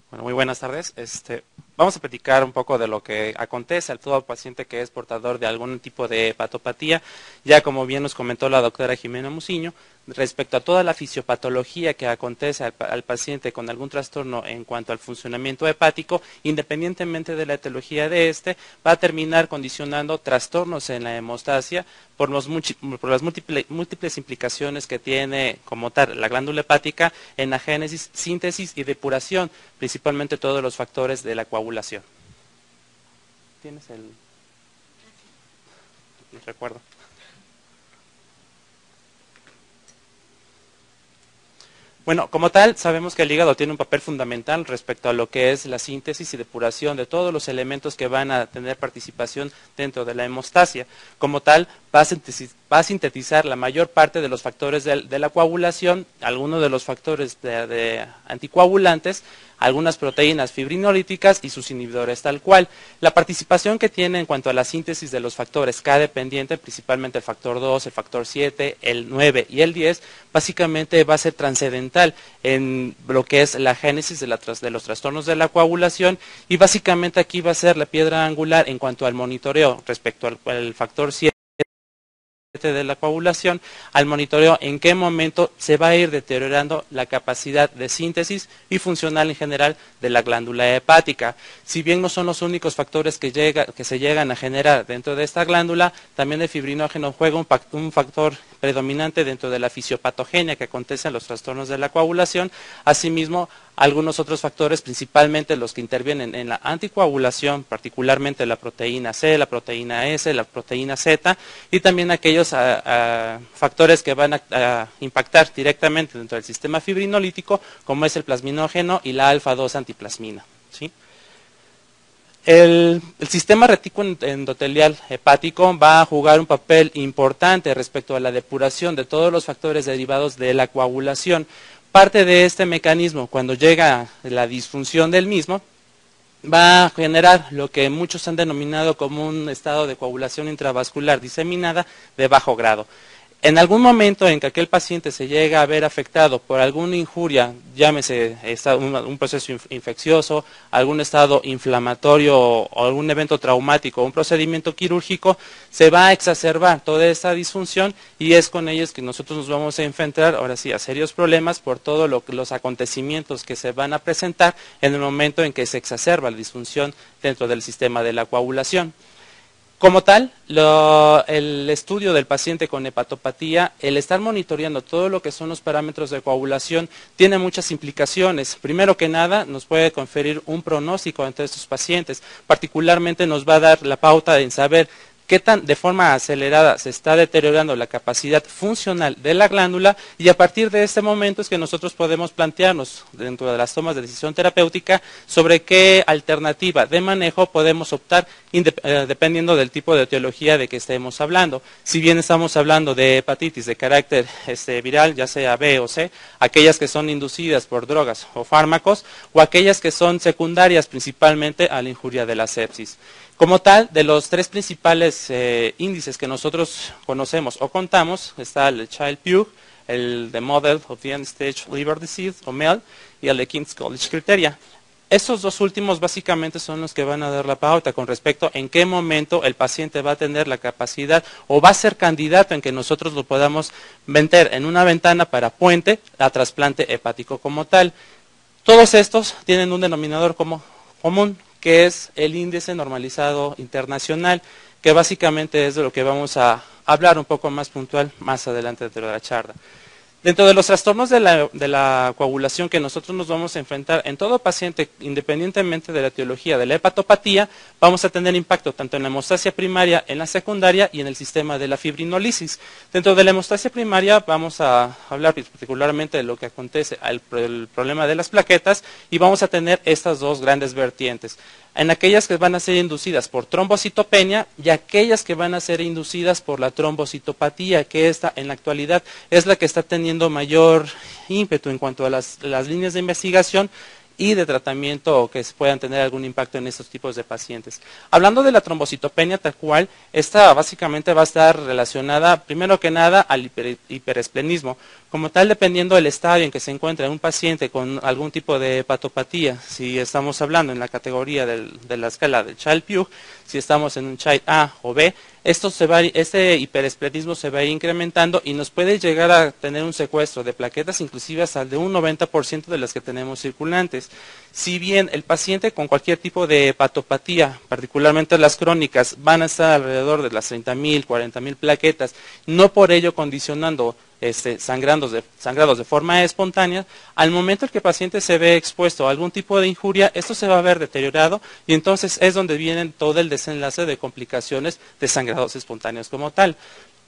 Bueno, muy buenas tardes. Vamos a platicar un poco de lo que acontece a todo paciente que es portador de algún tipo de hepatopatía. Ya como bien nos comentó la doctora Jimena Muciño, respecto a toda la fisiopatología que acontece al paciente con algún trastorno en cuanto al funcionamiento hepático, independientemente de la etiología de va a terminar condicionando trastornos en la hemostasia por las múltiples implicaciones que tiene como tal la glándula hepática en la génesis, síntesis y depuración, principalmente todos los factores de la coagulación. ¿Tienes el recuerdo? Bueno, como tal, sabemos que el hígado tiene un papel fundamental respecto a lo que es la síntesis y depuración de todos los elementos que van a tener participación dentro de la hemostasia. Como tal, va a sintetizar la mayor parte de los factores de la coagulación, algunos de los factores de anticoagulantes, algunas proteínas fibrinolíticas y sus inhibidores tal cual. La participación que tiene en cuanto a la síntesis de los factores K dependiente, principalmente el factor 2, el factor 7, el 9 y el 10, básicamente va a ser trascendental en lo que es la génesis de los trastornos de la coagulación, y básicamente aquí va a ser la piedra angular en cuanto al monitoreo respecto al factor 7 de la coagulación, al monitoreo en qué momento se va a ir deteriorando la capacidad de síntesis y funcional en general de la glándula hepática. Si bien no son los únicos factores que se llegan a generar dentro de esta glándula, también el fibrinógeno juega un factor predominante dentro de la fisiopatogenia que acontece en los trastornos de la coagulación. Asimismo, algunos otros factores, principalmente los que intervienen en la anticoagulación, particularmente la proteína C, la proteína S, la proteína Z, y también aquellos factores que van a impactar directamente dentro del sistema fibrinolítico, como es el plasminógeno y la alfa-2 antiplasmina, ¿sí? El sistema retículo-endotelial hepático va a jugar un papel importante respecto a la depuración de todos los factores derivados de la coagulación. Parte de este mecanismo, cuando llega la disfunción del mismo, va a generar lo que muchos han denominado como un estado de coagulación intravascular diseminada de bajo grado. En algún momento en que aquel paciente se llega a ver afectado por alguna injuria, llámese un proceso infeccioso, algún estado inflamatorio o algún evento traumático o un procedimiento quirúrgico, se va a exacerbar toda esta disfunción, y es con ellos que nosotros nos vamos a enfrentar ahora sí a serios problemas por todos los acontecimientos que se van a presentar en el momento en que se exacerba la disfunción dentro del sistema de la coagulación. Como tal, el estudio del paciente con hepatopatía, el estar monitoreando todo lo que son los parámetros de coagulación, tiene muchas implicaciones. Primero que nada, nos puede conferir un pronóstico entre estos pacientes. Particularmente nos va a dar la pauta en saber qué tan de forma acelerada se está deteriorando la capacidad funcional de la glándula, y a partir de este momento es que nosotros podemos plantearnos dentro de las tomas de decisión terapéutica sobre qué alternativa de manejo podemos optar dependiendo del tipo de etiología de que estemos hablando. Si bien estamos hablando de hepatitis de carácter viral, ya sea B o C, aquellas que son inducidas por drogas o fármacos, o aquellas que son secundarias principalmente a la injuria de la sepsis. Como tal, de los tres principales índices que nosotros conocemos o contamos, está el Child-Pugh, el de Model of the End-Stage Liver Disease, o MEL, y el de King's College Criteria. Estos dos últimos básicamente son los que van a dar la pauta con respecto en qué momento el paciente va a tener la capacidad o va a ser candidato en que nosotros lo podamos meter en una ventana para puente a trasplante hepático como tal. Todos estos tienen un denominador común, que es el índice normalizado internacional, que básicamente es de lo que vamos a hablar un poco más puntual más adelante dentro de la charla. Dentro de los trastornos de la coagulación que nosotros nos vamos a enfrentar en todo paciente, independientemente de la etiología de la hepatopatía, vamos a tener impacto tanto en la hemostasia primaria, en la secundaria y en el sistema de la fibrinólisis. Dentro de la hemostasia primaria vamos a hablar particularmente de lo que acontece el problema de las plaquetas, y vamos a tener estas dos grandes vertientes. En aquellas que van a ser inducidas por trombocitopenia y aquellas que van a ser inducidas por la trombocitopatía, que esta en la actualidad es la que está teniendo mayor ímpetu en cuanto a las líneas de investigación, y de tratamiento que puedan tener algún impacto en estos tipos de pacientes. Hablando de la trombocitopenia tal cual, esta básicamente va a estar relacionada primero que nada al hiperesplenismo. Como tal, dependiendo del estadio en que se encuentra un paciente con algún tipo de hepatopatía, si estamos hablando en la categoría de la escala del Child-Pugh, si estamos en un Child A o B, este hiperesplenismo se va a ir incrementando y nos puede llegar a tener un secuestro de plaquetas, inclusive hasta de un 90% de las que tenemos circulantes. Si bien el paciente con cualquier tipo de hepatopatía, particularmente las crónicas, van a estar alrededor de las 30.000, 40.000 plaquetas, no por ello condicionando sangrados de forma espontánea, al momento en que el paciente se ve expuesto a algún tipo de injuria, esto se va a ver deteriorado y entonces es donde viene todo el desenlace de complicaciones de sangrados espontáneos como tal.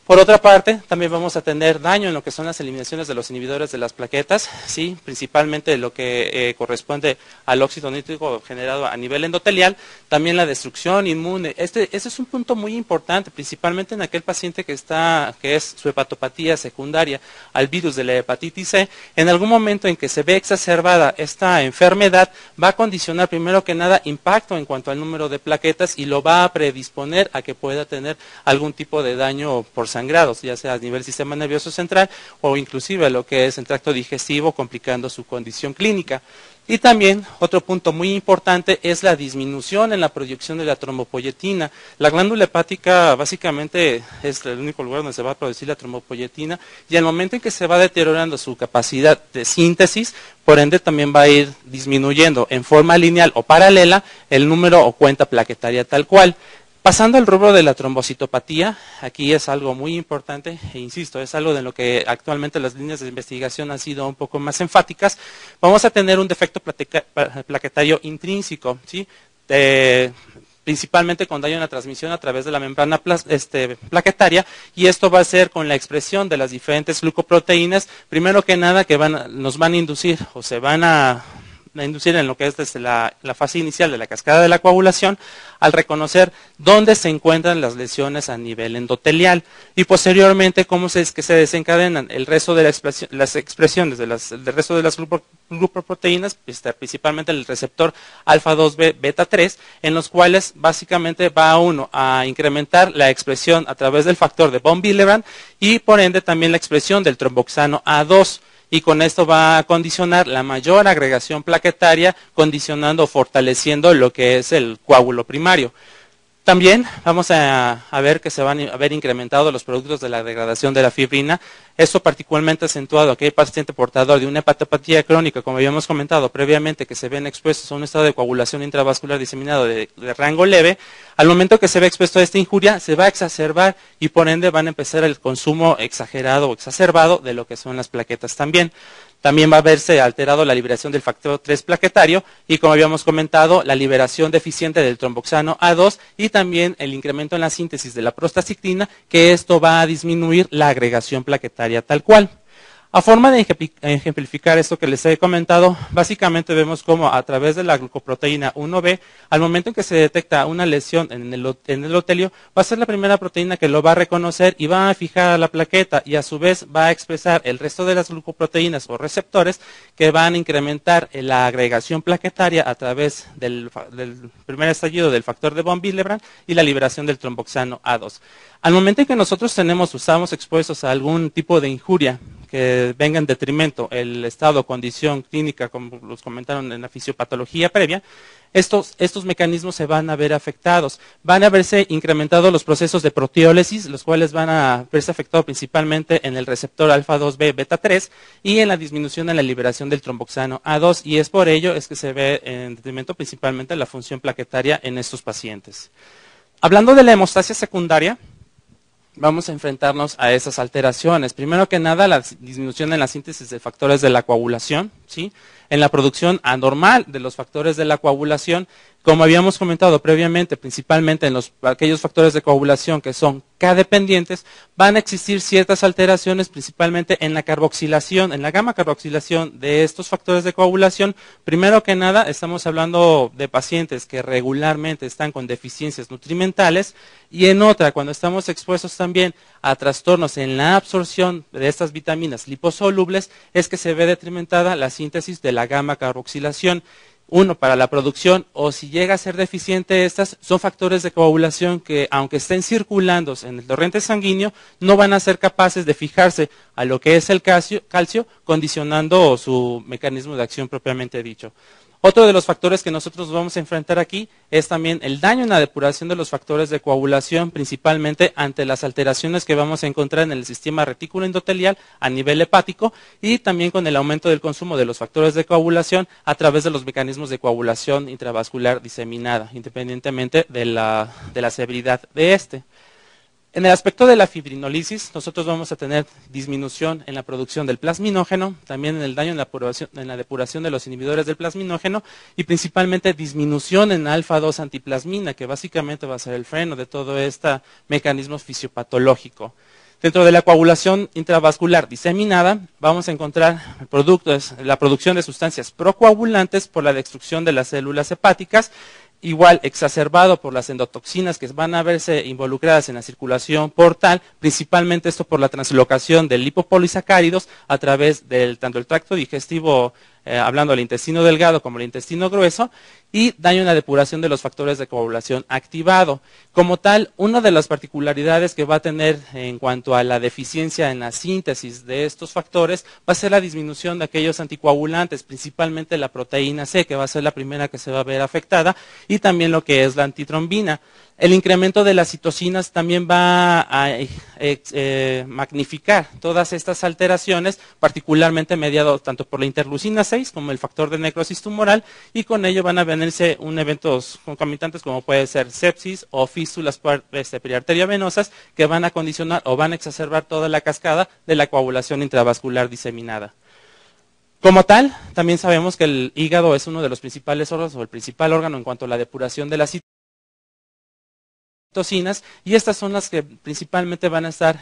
Por otra parte, también vamos a tener daño en lo que son las eliminaciones de los inhibidores de las plaquetas, ¿sí? Principalmente lo que corresponde al óxido nítrico generado a nivel endotelial, también la destrucción inmune. Ese es un punto muy importante, principalmente en aquel paciente que es su hepatopatía secundaria al virus de la hepatitis C. En algún momento en que se ve exacerbada esta enfermedad, va a condicionar primero que nada impacto en cuanto al número de plaquetas y lo va a predisponer a que pueda tener algún tipo de daño por sangrados, ya sea a nivel sistema nervioso central o inclusive lo que es el tracto digestivo, complicando su condición clínica. Y también otro punto muy importante es la disminución en la producción de la trombopoyetina. La glándula hepática básicamente es el único lugar donde se va a producir la trombopoyetina y al momento en que se va deteriorando su capacidad de síntesis, por ende también va a ir disminuyendo en forma lineal o paralela el número o cuenta plaquetaria tal cual. Pasando al rubro de la trombocitopatía, aquí es algo muy importante, e insisto, es algo de lo que actualmente las líneas de investigación han sido un poco más enfáticas. Vamos a tener un defecto plaquetario intrínseco, ¿sí? Principalmente con daño en la transmisión a través de la membrana plaquetaria, y esto va a ser con la expresión de las diferentes glucoproteínas, primero que nada que nos van a inducir o se van a inducir en lo que es desde la fase inicial de la cascada de la coagulación, al reconocer dónde se encuentran las lesiones a nivel endotelial y posteriormente cómo es que se desencadenan el resto de las expresiones del resto de las glucoproteínas, principalmente el receptor alfa-2b beta-3, en los cuales básicamente va uno a incrementar la expresión a través del factor de von Willebrand y por ende también la expresión del tromboxano A2. Y con esto va a condicionar la mayor agregación plaquetaria, condicionando o fortaleciendo lo que es el coágulo primario. También vamos a ver que se van a ver incrementados los productos de la degradación de la fibrina. Esto particularmente acentuado a aquel paciente portador de una hepatopatía crónica, como habíamos comentado previamente, que se ven expuestos a un estado de coagulación intravascular diseminado de rango leve. Al momento que se ve expuesto a esta injuria, se va a exacerbar y por ende van a empezar el consumo exagerado o exacerbado de lo que son las plaquetas también. También va a verse alterado la liberación del factor 3 plaquetario y, como habíamos comentado, la liberación deficiente del tromboxano A2 y también el incremento en la síntesis de la prostaciclina, que esto va a disminuir la agregación plaquetaria tal cual. A forma de ejemplificar esto que les he comentado, básicamente vemos cómo a través de la glucoproteína 1B, al momento en que se detecta una lesión en el endotelio, va a ser la primera proteína que lo va a reconocer y va a fijar a la plaqueta y a su vez va a expresar el resto de las glucoproteínas o receptores que van a incrementar la agregación plaquetaria a través del primer estallido del factor de von Willebrand y la liberación del tromboxano A2. Al momento en que nosotros estamos expuestos a algún tipo de injuria que venga en detrimento el estado o condición clínica, como los comentaron en la fisiopatología previa, estos mecanismos se van a ver afectados. Van a verse incrementados los procesos de proteólisis, los cuales van a verse afectados principalmente en el receptor alfa-2b beta-3 y en la disminución en la liberación del tromboxano A2, y es por ello es que se ve en detrimento principalmente la función plaquetaria en estos pacientes. Hablando de la hemostasia secundaria, vamos a enfrentarnos a esas alteraciones. Primero que nada, la disminución en la síntesis de factores de la coagulación, ¿sí? En la producción anormal de los factores de la coagulación, como habíamos comentado previamente, principalmente en aquellos factores de coagulación que son K-dependientes, van a existir ciertas alteraciones, principalmente en la carboxilación, en la gamma carboxilación de estos factores de coagulación. Primero que nada, estamos hablando de pacientes que regularmente están con deficiencias nutrimentales, y en otra, cuando estamos expuestos también a trastornos en la absorción de estas vitaminas liposolubles, es que se ve detrimentada la síntesis de la gamma carboxilación. Uno, para la producción, o si llega a ser deficiente estas, son factores de coagulación que, aunque estén circulando en el torrente sanguíneo, no van a ser capaces de fijarse a lo que es el calcio, condicionando su mecanismo de acción propiamente dicho. Otro de los factores que nosotros vamos a enfrentar aquí es también el daño en la depuración de los factores de coagulación, principalmente ante las alteraciones que vamos a encontrar en el sistema retículo endotelial a nivel hepático y también con el aumento del consumo de los factores de coagulación a través de los mecanismos de coagulación intravascular diseminada, independientemente de la severidad de este. En el aspecto de la fibrinólisis, nosotros vamos a tener disminución en la producción del plasminógeno, también en el daño en la depuración de los inhibidores del plasminógeno y principalmente disminución en alfa-2 antiplasmina, que básicamente va a ser el freno de todo este mecanismo fisiopatológico. Dentro de la coagulación intravascular diseminada, vamos a encontrar la producción de sustancias procoagulantes por la destrucción de las células hepáticas, igual exacerbado por las endotoxinas que van a verse involucradas en la circulación portal, principalmente esto por la translocación de lipopolisacáridos a través del tanto el tracto digestivo, hablando del intestino delgado como el intestino grueso, y daño en la depuración de los factores de coagulación activado. Como tal, una de las particularidades que va a tener en cuanto a la deficiencia en la síntesis de estos factores va a ser la disminución de aquellos anticoagulantes, principalmente la proteína C, que va a ser la primera que se va a ver afectada, y también lo que es la antitrombina. El incremento de las citocinas también va a magnificar todas estas alteraciones, particularmente mediado tanto por la interleucina 6 como el factor de necrosis tumoral, y con ello van a venirse eventos concomitantes como puede ser sepsis o fístulas periarteriovenosas que van a condicionar o van a exacerbar toda la cascada de la coagulación intravascular diseminada. Como tal, también sabemos que el hígado es uno de los principales órganos o el principal órgano en cuanto a la depuración de las citocinas, y estas son las que principalmente van a estar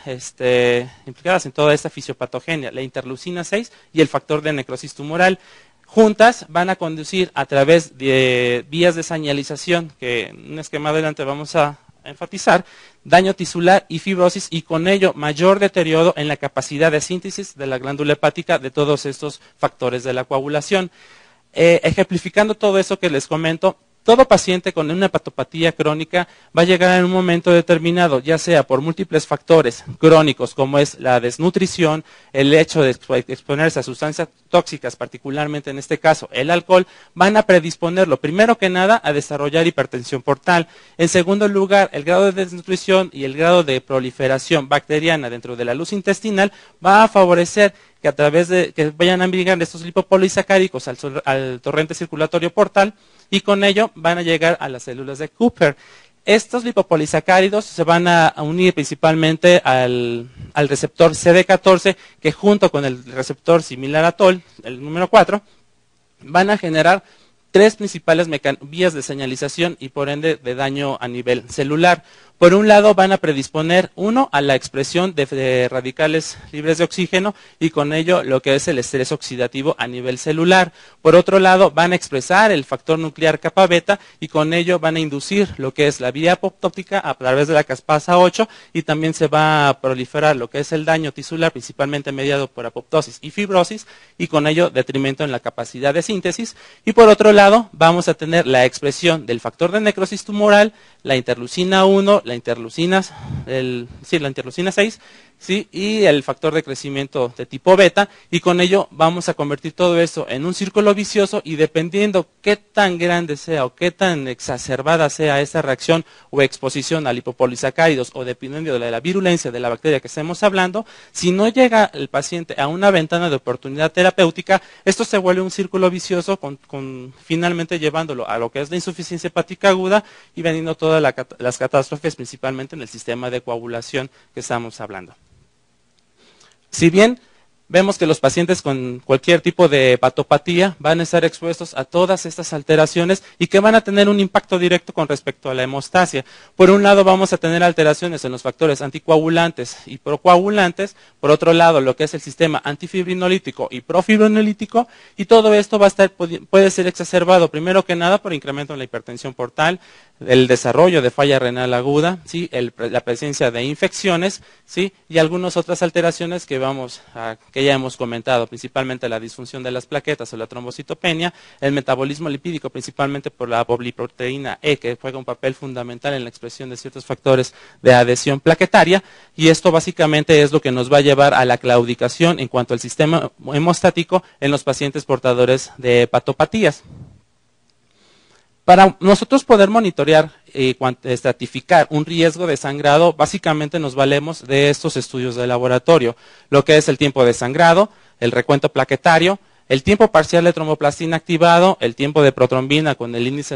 implicadas en toda esta fisiopatogenia, la interleucina 6 y el factor de necrosis tumoral. Juntas van a conducir a través de vías de señalización, que en un esquema adelante vamos a enfatizar, daño tisular y fibrosis, y con ello mayor deterioro en la capacidad de síntesis de la glándula hepática de todos estos factores de la coagulación. Ejemplificando todo eso que les comento, todo paciente con una hepatopatía crónica va a llegar en un momento determinado, ya sea por múltiples factores crónicos, como es la desnutrición, el hecho de exponerse a sustancias tóxicas, particularmente en este caso el alcohol, van a predisponerlo, primero que nada, a desarrollar hipertensión portal. En segundo lugar, el grado de desnutrición y el grado de proliferación bacteriana dentro de la luz intestinal va a favorecer que a través de que vayan a migrar estos lipopolisacáricos al torrente circulatorio portal, y con ello van a llegar a las células de Cooper. Estos lipopolisacáridos se van a unir principalmente al receptor CD14, que junto con el receptor similar a TOL, el número 4, van a generar tres principales vías de señalización y por ende de daño a nivel celular. Por un lado van a predisponer, uno, a la expresión de radicales libres de oxígeno y con ello lo que es el estrés oxidativo a nivel celular. Por otro lado van a expresar el factor nuclear kappa beta y con ello van a inducir lo que es la vía apoptótica a través de la caspasa 8 y también se va a proliferar lo que es el daño tisular, principalmente mediado por apoptosis y fibrosis, y con ello detrimento en la capacidad de síntesis. Y por otro lado vamos a tener la expresión del factor de necrosis tumoral, la interleucina 1, la interleucina 6, ¿sí? Y el factor de crecimiento de tipo beta, y con ello vamos a convertir todo eso en un círculo vicioso, y dependiendo qué tan grande sea o qué tan exacerbada sea esta reacción o exposición a lipopolisacáridos o dependiendo de la virulencia de la bacteria que estemos hablando, si no llega el paciente a una ventana de oportunidad terapéutica, esto se vuelve un círculo vicioso finalmente llevándolo a lo que es la insuficiencia hepática aguda y veniendo todas las catástrofes, principalmente en el sistema de coagulación que estamos hablando. Si bien vemos que los pacientes con cualquier tipo de hepatopatía van a estar expuestos a todas estas alteraciones y que van a tener un impacto directo con respecto a la hemostasia. Por un lado vamos a tener alteraciones en los factores anticoagulantes y procoagulantes, por otro lado lo que es el sistema antifibrinolítico y profibrinolítico, y todo esto puede ser exacerbado primero que nada por incremento en la hipertensión portal, el desarrollo de falla renal aguda, ¿sí? La presencia de infecciones, ¿sí? Y algunas otras alteraciones que que ya hemos comentado, principalmente la disfunción de las plaquetas o la trombocitopenia, el metabolismo lipídico, principalmente por la apoliproteína E, que juega un papel fundamental en la expresión de ciertos factores de adhesión plaquetaria, y esto básicamente es lo que nos va a llevar a la claudicación en cuanto al sistema hemostático en los pacientes portadores de hepatopatías. Para nosotros poder monitorear y estratificar un riesgo de sangrado, básicamente nos valemos de estos estudios de laboratorio, lo que es el tiempo de sangrado, el recuento plaquetario, el tiempo parcial de tromboplastina activado, el tiempo de protrombina con el índice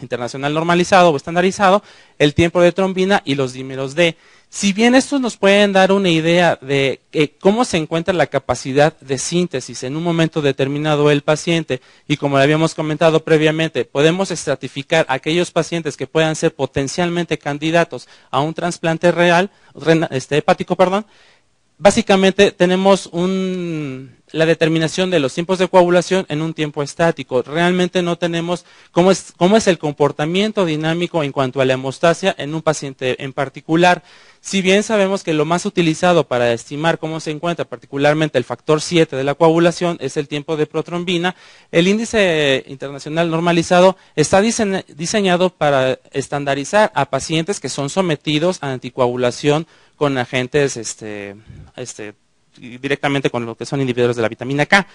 internacional normalizado o estandarizado, el tiempo de trombina y los dímeros D. Si bien estos nos pueden dar una idea de cómo se encuentra la capacidad de síntesis en un momento determinado del paciente, y como le habíamos comentado previamente, podemos estratificar aquellos pacientes que puedan ser potencialmente candidatos a un trasplante hepático, básicamente tenemos la determinación de los tiempos de coagulación en un tiempo estático. Realmente no tenemos cómo es el comportamiento dinámico en cuanto a la hemostasia en un paciente en particular. Si bien sabemos que lo más utilizado para estimar cómo se encuentra particularmente el factor 7 de la coagulación es el tiempo de protrombina, el índice internacional normalizado está diseñado para estandarizar a pacientes que son sometidos a anticoagulación con agentes directamente con lo que son inhibidores de la vitamina K.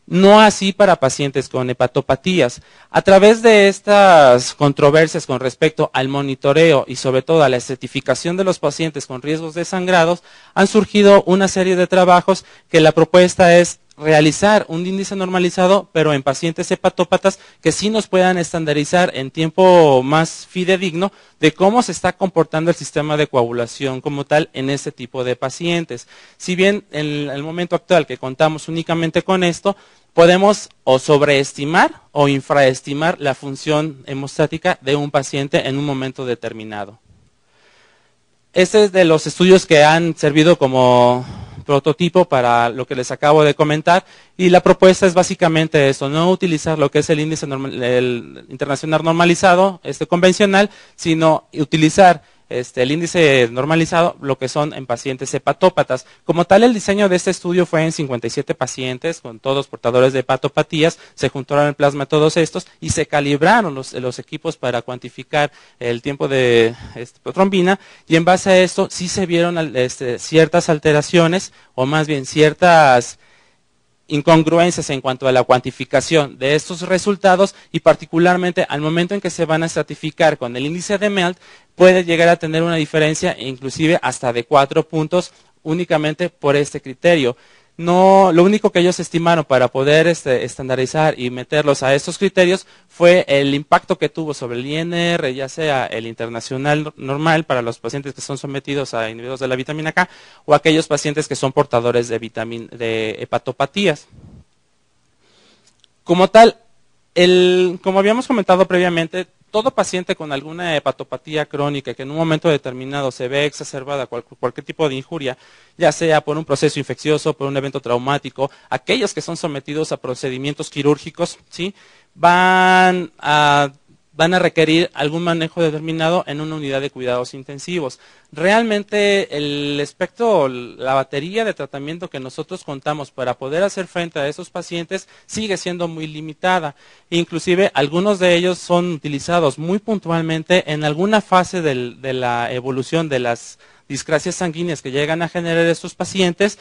No así para pacientes con hepatopatías. A través de estas controversias con respecto al monitoreo y sobre todo a la estratificación de los pacientes con riesgos de sangrados, han surgido una serie de trabajos que la propuesta es realizar un índice normalizado, pero en pacientes hepatópatas que sí nos puedan estandarizar en tiempo más fidedigno de cómo se está comportando el sistema de coagulación como tal en este tipo de pacientes. Si bien en el momento actual que contamos únicamente con esto, podemos o sobreestimar o infraestimar la función hemostática de un paciente en un momento determinado. Este es de los estudios que han servido como prototipo para lo que les acabo de comentar, y la propuesta es básicamente eso, no utilizar lo que es el índice el internacional normalizado, convencional, sino utilizar el índice normalizado, lo que son en pacientes hepatópatas. Como tal, el diseño de este estudio fue en 57 pacientes, con todos portadores de hepatopatías, se juntaron el plasma todos estos y se calibraron los equipos para cuantificar el tiempo de protrombina, y en base a esto sí se vieron ciertas alteraciones, o más bien ciertas incongruencias en cuanto a la cuantificación de estos resultados, y particularmente al momento en que se van a estratificar con el índice de MELT, puede llegar a tener una diferencia inclusive hasta de 4 puntos únicamente por este criterio. No, lo único que ellos estimaron para poder estandarizar y meterlos a estos criterios fue el impacto que tuvo sobre el INR, ya sea el internacional normal para los pacientes que son sometidos a inhibidores de la vitamina K o aquellos pacientes que son portadores de hepatopatías. Como tal, como habíamos comentado previamente, todo paciente con alguna hepatopatía crónica que en un momento determinado se ve exacerbada cualquier tipo de injuria, ya sea por un proceso infeccioso, por un evento traumático, aquellos que son sometidos a procedimientos quirúrgicos, ¿sí?, van a requerir algún manejo determinado en una unidad de cuidados intensivos. Realmente el espectro, la batería de tratamiento que nosotros contamos para poder hacer frente a esos pacientes sigue siendo muy limitada. Inclusive algunos de ellos son utilizados muy puntualmente en alguna fase de la evolución de las discrasias sanguíneas que llegan a generar estos pacientes.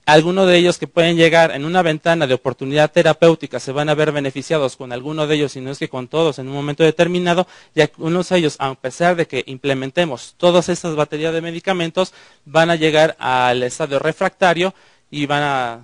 Algunos de ellos que pueden llegar en una ventana de oportunidad terapéutica se van a ver beneficiados con alguno de ellos, si no es que con todos en un momento determinado, y algunos de ellos, a pesar de que implementemos todas estas baterías de medicamentos, van a llegar al estadio refractario y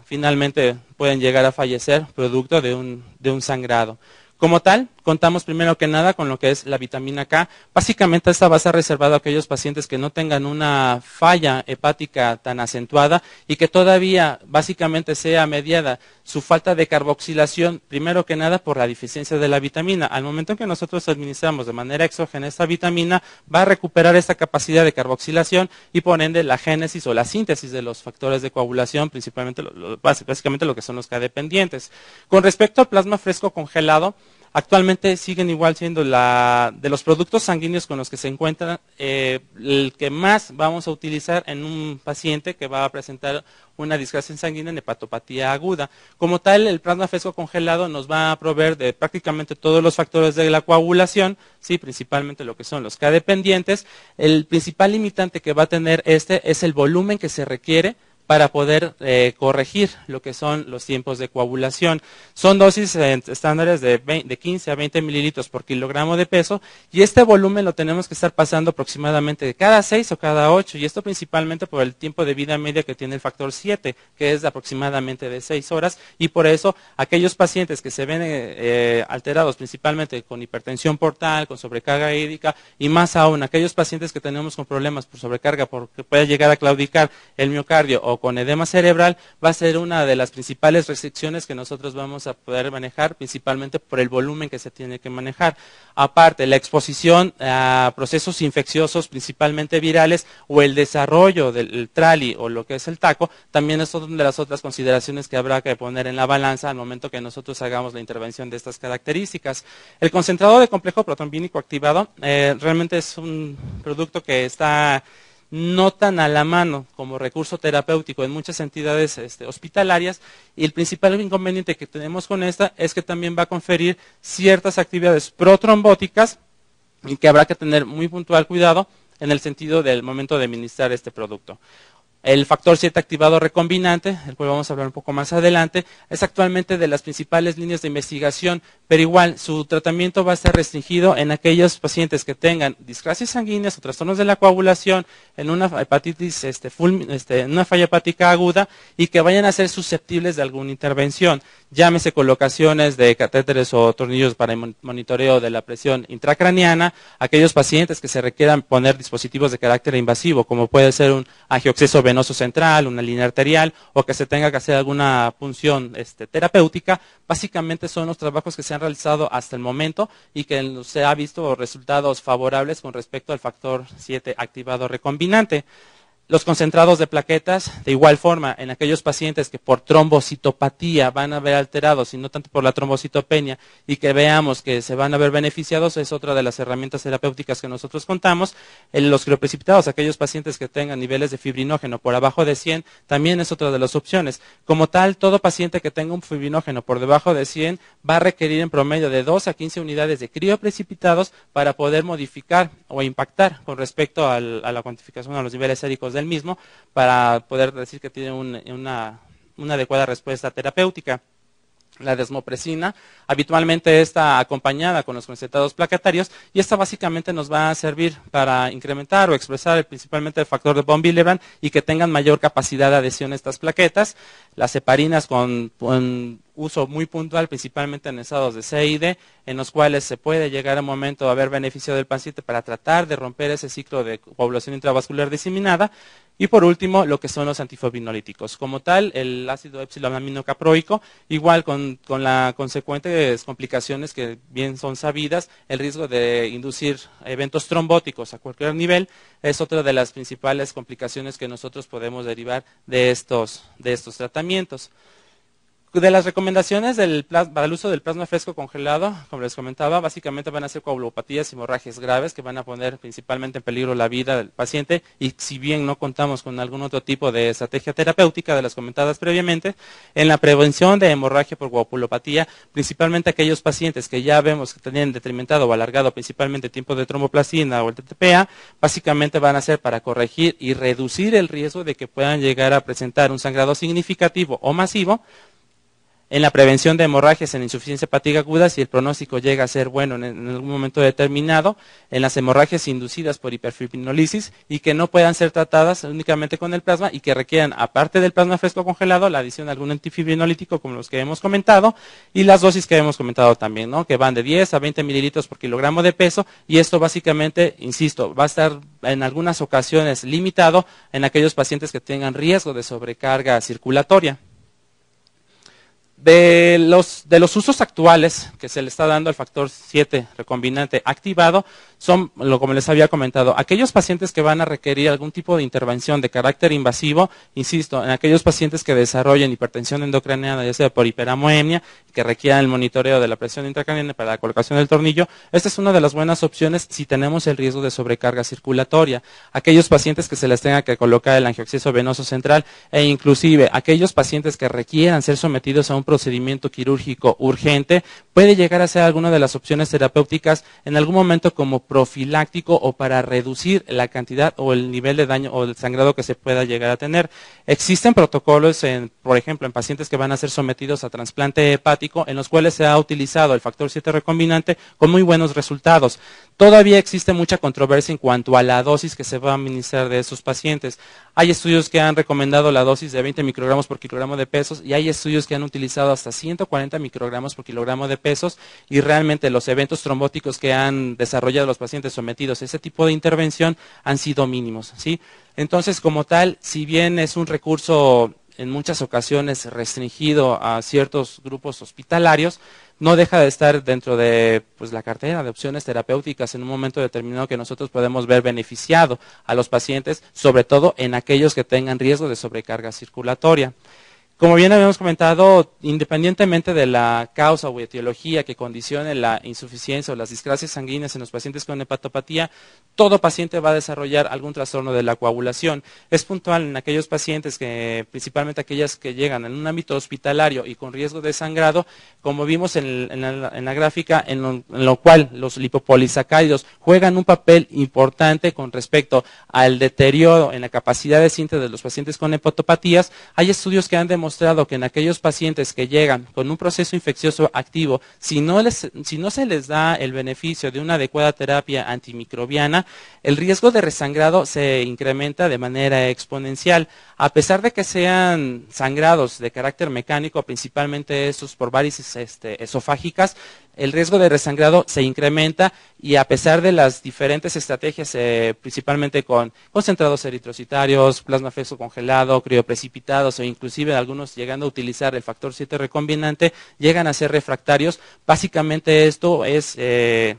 finalmente pueden llegar a fallecer producto de un sangrado. Como tal, contamos primero que nada con lo que es la vitamina K. Básicamente esta va a ser reservada a aquellos pacientes que no tengan una falla hepática tan acentuada y que todavía básicamente sea mediada su falta de carboxilación, primero que nada por la deficiencia de la vitamina. Al momento en que nosotros administramos de manera exógena esta vitamina, va a recuperar esta capacidad de carboxilación y por ende la génesis o la síntesis de los factores de coagulación, principalmente básicamente lo que son los K dependientes. Con respecto al plasma fresco congelado, Actualmente siguen igual siendo de los productos sanguíneos con los que se encuentran, el que más vamos a utilizar en un paciente que va a presentar una discrasia sanguínea en hepatopatía aguda. Como tal, el plasma fresco congelado nos va a proveer de prácticamente todos los factores de la coagulación, sí, principalmente lo que son los K dependientes. El principal limitante que va a tener este es el volumen que se requiere para poder corregir lo que son los tiempos de coagulación. Son dosis estándares de 15 a 20 mililitros por kilogramo de peso, y este volumen lo tenemos que estar pasando aproximadamente cada 6 o cada 8, y esto principalmente por el tiempo de vida media que tiene el factor 7, que es de aproximadamente de 6 horas, y por eso aquellos pacientes que se ven alterados principalmente con hipertensión portal, con sobrecarga hídrica, y más aún aquellos pacientes que tenemos con problemas por sobrecarga porque puede llegar a claudicar el miocardio o con edema cerebral, va a ser una de las principales restricciones que nosotros vamos a poder manejar, principalmente por el volumen que se tiene que manejar. Aparte, la exposición a procesos infecciosos, principalmente virales, o el desarrollo del trali o lo que es el taco, también es una de las otras consideraciones que habrá que poner en la balanza al momento que nosotros hagamos la intervención de estas características. El concentrado de complejo protrombínico activado realmente es un producto que está no tan a la mano como recurso terapéutico en muchas entidades hospitalarias, y el principal inconveniente que tenemos con esta es que también va a conferir ciertas actividades protrombóticas y que habrá que tener muy puntual cuidado en el sentido del momento de administrar este producto. El factor 7 activado recombinante, el cual vamos a hablar un poco más adelante, es actualmente de las principales líneas de investigación, pero igual su tratamiento va a estar restringido en aquellos pacientes que tengan discrasias sanguíneas o trastornos de la coagulación, en una hepatitis, en una falla hepática aguda, y que vayan a ser susceptibles de alguna intervención, llámese colocaciones de catéteres o tornillos para el monitoreo de la presión intracraneana, aquellos pacientes que se requieran poner dispositivos de carácter invasivo, como puede ser un angioexceso venoso central, una línea arterial, o que se tenga que hacer alguna punción terapéutica. Básicamente son los trabajos que se han realizado hasta el momento y que se ha visto resultados favorables con respecto al factor 7 activado recombinante. Los concentrados de plaquetas, de igual forma, en aquellos pacientes que por trombocitopatía van a ver alterados y no tanto por la trombocitopenia, y que veamos que se van a ver beneficiados, es otra de las herramientas terapéuticas que nosotros contamos. En los crioprecipitados, aquellos pacientes que tengan niveles de fibrinógeno por abajo de 100, también es otra de las opciones. Como tal, todo paciente que tenga un fibrinógeno por debajo de 100 va a requerir en promedio de 2 a 15 unidades de crioprecipitados para poder modificar o impactar con respecto a la cuantificación a los niveles séricos del mismo, para poder decir que tiene una adecuada respuesta terapéutica. La desmopresina habitualmente está acompañada con los concentrados plaquetarios, y esta básicamente nos va a servir para incrementar o expresar principalmente el factor de von Willebrand y que tengan mayor capacidad de adhesión a estas plaquetas. Las heparinas con uso muy puntual, principalmente en estados de C y D, en los cuales se puede llegar a un momento a ver beneficio del paciente para tratar de romper ese ciclo de coagulación intravascular diseminada. Y por último, lo que son los antifibrinolíticos. Como tal, el ácido epsilon aminocaproico, igual con las consecuentes complicaciones que bien son sabidas, el riesgo de inducir eventos trombóticos a cualquier nivel es otra de las principales complicaciones que nosotros podemos derivar de estos tratamientos. De las recomendaciones para el uso del plasma fresco congelado, como les comentaba, básicamente van a ser coagulopatías y hemorragias graves que van a poner principalmente en peligro la vida del paciente, y si bien no contamos con algún otro tipo de estrategia terapéutica de las comentadas previamente, en la prevención de hemorragia por coagulopatía, principalmente aquellos pacientes que ya vemos que tienen detrimentado o alargado principalmente tiempo de tromboplastina o el TTPA, básicamente van a ser para corregir y reducir el riesgo de que puedan llegar a presentar un sangrado significativo o masivo. En la prevención de hemorragias en insuficiencia hepática aguda, si el pronóstico llega a ser bueno en algún momento determinado, en las hemorragias inducidas por hiperfibrinolisis y que no puedan ser tratadas únicamente con el plasma y que requieran, aparte del plasma fresco congelado, la adición de algún antifibrinolítico como los que hemos comentado, y las dosis que hemos comentado también, ¿no? Que van de 10 a 20 mililitros por kilogramo de peso, y esto básicamente, insisto, va a estar en algunas ocasiones limitado en aquellos pacientes que tengan riesgo de sobrecarga circulatoria. De los usos actuales que se le está dando al factor 7 recombinante activado son, como les había comentado, aquellos pacientes que van a requerir algún tipo de intervención de carácter invasivo, insisto, en aquellos pacientes que desarrollen hipertensión endocrinal, ya sea por hiperamoemia, que requieran el monitoreo de la presión intracraneana para la colocación del tornillo, esta es una de las buenas opciones si tenemos el riesgo de sobrecarga circulatoria. Aquellos pacientes que se les tenga que colocar el angioacceso venoso central e inclusive aquellos pacientes que requieran ser sometidos a un procedimiento quirúrgico urgente, puede llegar a ser alguna de las opciones terapéuticas en algún momento como profiláctico o para reducir la cantidad o el nivel de daño o el sangrado que se pueda llegar a tener. Existen protocolos, por ejemplo, en pacientes que van a ser sometidos a trasplante hepático, en los cuales se ha utilizado el factor 7 recombinante con muy buenos resultados. Todavía existe mucha controversia en cuanto a la dosis que se va a administrar de esos pacientes. Hay estudios que han recomendado la dosis de 20 microgramos por kilogramo de pesos y hay estudios que han utilizado hasta 140 microgramos por kilogramo de pesos y realmente los eventos trombóticos que han desarrollado los pacientes sometidos a ese tipo de intervención han sido mínimos, ¿sí? Entonces, como tal, si bien es un recurso en muchas ocasiones restringido a ciertos grupos hospitalarios, no deja de estar dentro de la cartera de opciones terapéuticas en un momento determinado que nosotros podemos ver beneficiado a los pacientes, sobre todo en aquellos que tengan riesgo de sobrecarga circulatoria. Como bien habíamos comentado, independientemente de la causa o etiología que condicione la insuficiencia o las discrasias sanguíneas en los pacientes con hepatopatía, todo paciente va a desarrollar algún trastorno de la coagulación. Es puntual en aquellos pacientes que, principalmente aquellas que llegan en un ámbito hospitalario y con riesgo de sangrado, como vimos en la gráfica, en lo cual los lipopolisacáridos juegan un papel importante con respecto al deterioro en la capacidad de síntesis de los pacientes con hepatopatías. Hay estudios que han demostrado que en aquellos pacientes que llegan con un proceso infeccioso activo, si no se les da el beneficio de una adecuada terapia antimicrobiana, el riesgo de resangrado se incrementa de manera exponencial. A pesar de que sean sangrados de carácter mecánico, principalmente estos por varices esofágicas, el riesgo de resangrado se incrementa y a pesar de las diferentes estrategias, principalmente con concentrados eritrocitarios, plasma feso congelado, crioprecipitados o inclusive algunos llegando a utilizar el factor 7 recombinante, llegan a ser refractarios. Básicamente esto es de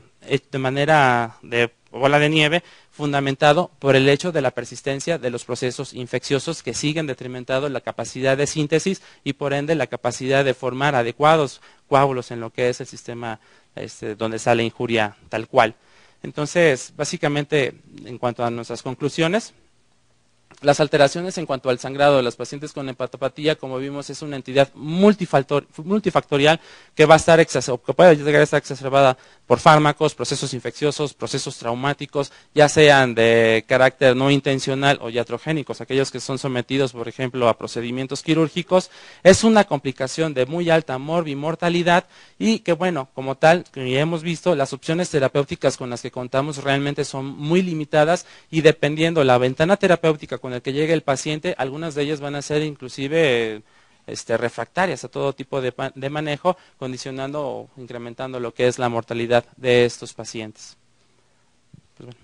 manera de bola de nieve, fundamentado por el hecho de la persistencia de los procesos infecciosos que siguen detrimentando la capacidad de síntesis y por ende la capacidad de formar adecuados coágulos en lo que es el sistema donde sale injuria tal cual. Entonces, básicamente, en cuanto a nuestras conclusiones, las alteraciones en cuanto al sangrado de los pacientes con hepatopatía, como vimos, es una entidad multifactorial que va a estar que puede llegar a estar exacerbada por fármacos, procesos infecciosos, procesos traumáticos, ya sean de carácter no intencional o iatrogénicos, aquellos que son sometidos, por ejemplo, a procedimientos quirúrgicos. Es una complicación de muy alta morbimortalidad y que, bueno, como tal, como ya hemos visto, las opciones terapéuticas con las que contamos realmente son muy limitadas y dependiendo la ventana terapéutica con la que llegue el paciente, algunas de ellas van a ser inclusive refractarias a todo tipo de manejo, condicionando o incrementando lo que es la mortalidad de estos pacientes. Pues bueno,